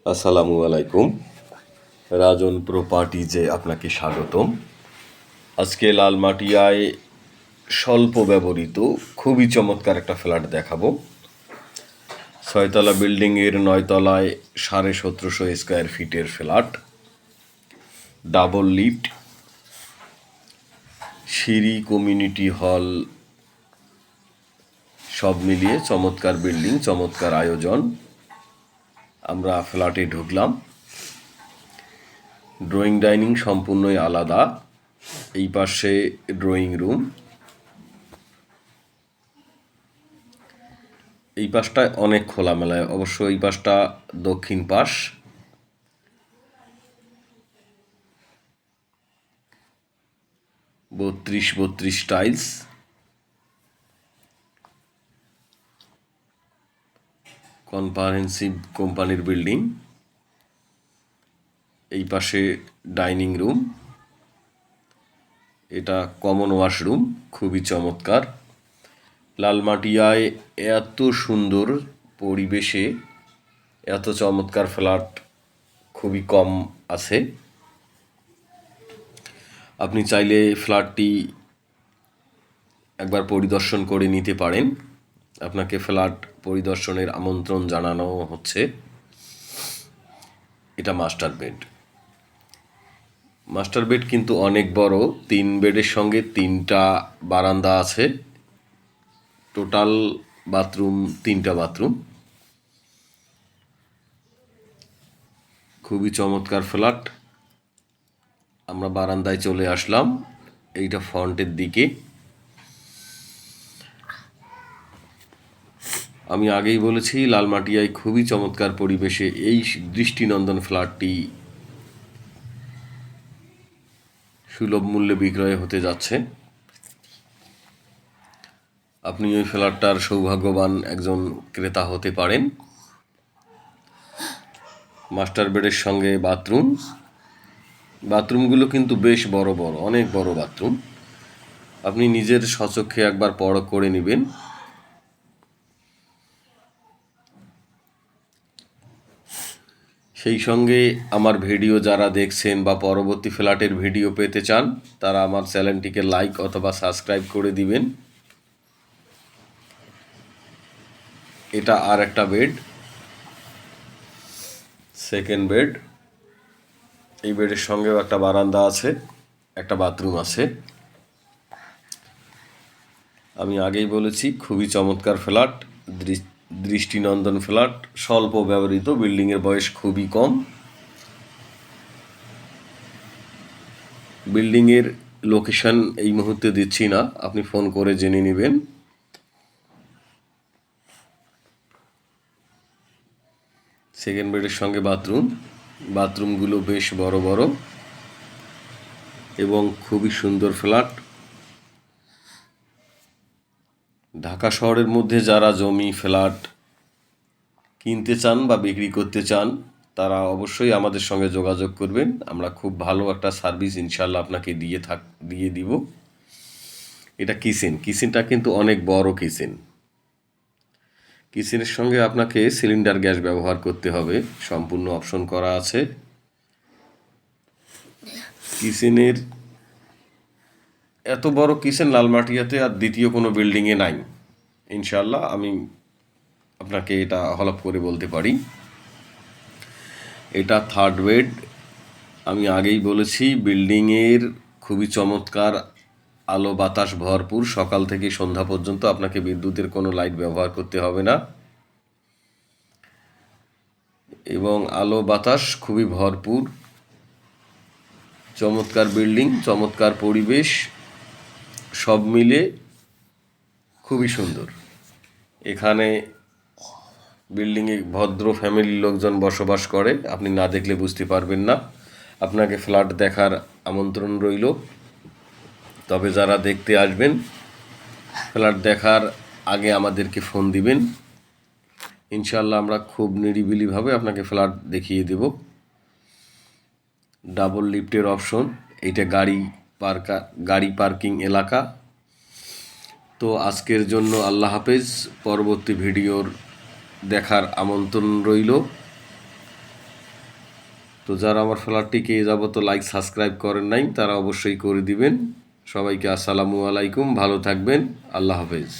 আসসালামু আলাইকুম। রাজন প্রপার্টিজে আপনাকে স্বাগতম। আজকে লালমাটিয়ায় স্বল্প ব্যবহৃত খুবই চমৎকার একটা ফ্ল্যাট দেখাবো। 6তলা বিল্ডিংয়ের 9তলায় 1750 স্কোয়ার ফিটের ফ্ল্যাট, ডাবল লিফট, সিঁড়ি, কমিউনিটি হল সব মিলিয়ে চমৎকার বিল্ডিং, চমৎকার আয়োজন। আমরা ফ্ল্যাটে ঢুকলাম। ড্রয়িং ডাইনিং সম্পূর্ণই আলাদা। এই পাশে ড্রয়িং রুম, এই পাশটায় অনেক খোলামেলায়, অবশ্য এই পাশটা দক্ষিণ পাশ। বত্রিশ টাইলস, কম্পারেন্সিভ কোম্পানির বিল্ডিং। এই পাশে ডাইনিং রুম, এটা কমন ওয়াশরুম, খুবই চমৎকার। লালমাটিয়ায় এত সুন্দর পরিবেশে এত চমৎকার ফ্ল্যাট খুবই কম আছে। আপনি চাইলে ফ্ল্যাটটি একবার পরিদর্শন করে নিতে পারেন। আপনাকে ফ্ল্যাট পরিদর্শনের আমন্ত্রণ জানানো হচ্ছে। এটা মাস্টার বেড। মাস্টার বেড কিন্তু অনেক বড়, 3 বেডের সঙ্গে 3টা বারান্দা আছে। টোটাল বাথরুম 3টা বাথরুম। খুবই চমৎকার ফ্ল্যাট। আমরা বারান্দায় চলে আসলাম, এইটা ফ্রন্টের দিকে। আমি আগেই বলেছি লালমাটিয়ায় খুবই চমৎকার পরিবেশে এই দৃষ্টিনন্দন ফ্ল্যাটটি সুলভ মূল্যে বিক্রয় হতে যাচ্ছে। আপনি ওই ফ্ল্যাটটার সৌভাগ্যবান একজন ক্রেতা হতে পারেন। মাস্টার বেডের সঙ্গে বাথরুম, বাথরুমগুলো কিন্তু বেশ বড় বড়, অনেক বড় বাথরুম। আপনি নিজের স্বচক্ষে একবার পরখ করে নেবেন। সেই সঙ্গে আমার ভিডিও যারা দেখছেন বা পরবর্তী ফ্ল্যাটের ভিডিও পেতে চান, তারা আমার চ্যানেলটিকে লাইক অথবা সাবস্ক্রাইব করে দিবেন। এটা আর একটা বেড, সেকেন্ড বেড। এই বেডের সঙ্গেও একটা বারান্দা আছে, একটা বাথরুম আছে। আমি আগেই বলেছি খুবই চমৎকার ফ্ল্যাট, দৃষ্টিনন্দন ফ্ল্যাট, স্বল্প ব্যবহৃত, বিল্ডিংয়ের বয়স খুবই কম। বিল্ডিংয়ের লোকেশন এই মুহূর্তে দিচ্ছি না, আপনি ফোন করে জেনে নেবেন। সেকেন্ড বেডের সঙ্গে বাথরুম, বাথরুমগুলো বেশ বড় বড় এবং খুবই সুন্দর ফ্ল্যাট। ঢাকা শহরের মধ্যে যারা জমি ফ্ল্যাট কিনতে চান বা বিক্রি করতে চান, তারা অবশ্যই আমাদের সঙ্গে যোগাযোগ করবেন। আমরা খুব ভালো একটা সার্ভিস ইনশাল্লাহ আপনাকে দিয়ে দিব। এটা কিচেনটা কিন্তু অনেক বড় কিচেন। কিচেনের সঙ্গে আপনাকে সিলিন্ডার গ্যাস ব্যবহার করতে হবে, সম্পূর্ণ অপশন করা আছে। কিচেনের এত বড় কিচেন লালমাটিয়াতে আর দ্বিতীয় কোনো বিল্ডিংয়ে নাই ইনশাল্লাহ, আমি আপনাকে এটা হলফ করে বলতে পারি। এটা থার্ড বেড। আমি আগেই বলেছি বিল্ডিংয়ের খুবই চমৎকার, আলো বাতাস ভরপুর। সকাল থেকে সন্ধ্যা পর্যন্ত আপনাকে বিদ্যুতের কোনো লাইট ব্যবহার করতে হবে না এবং আলো বাতাস খুবই ভরপুর। চমৎকার বিল্ডিং, চমৎকার পরিবেশ, সব মিলে খুবই সুন্দর। এখানে বিল্ডিংয়ে ভদ্র ফ্যামিলির লোকজন বসবাস করে, আপনি না দেখলে বুঝতে পারবেন না। আপনাকে ফ্ল্যাট দেখার আমন্ত্রণ রইল। তবে যারা দেখতে আসবেন, ফ্ল্যাট দেখার আগে আমাদেরকে ফোন দিবেন। ইনশাল্লাহ আমরা খুব নিরিবিলিভাবে আপনাকে ফ্ল্যাট দেখিয়ে দেব। ডাবল লিফটের অপশন, এইটা গাড়ি পার্কিং এলাকা। তো আজকের জন্য আল্লাহ হাফেজ। পরবর্তী ভিডিওর দেখার আমন্ত্রণ রইল। তো যারা আমার ফ্ল্যাটটিকে এ যাবত লাইক সাবস্ক্রাইব করেন নাই তারা অবশ্যই করে দিবেন। সবাইকে আসসালামু আলাইকুম, ভালো থাকবেন, আল্লাহ হাফেজ।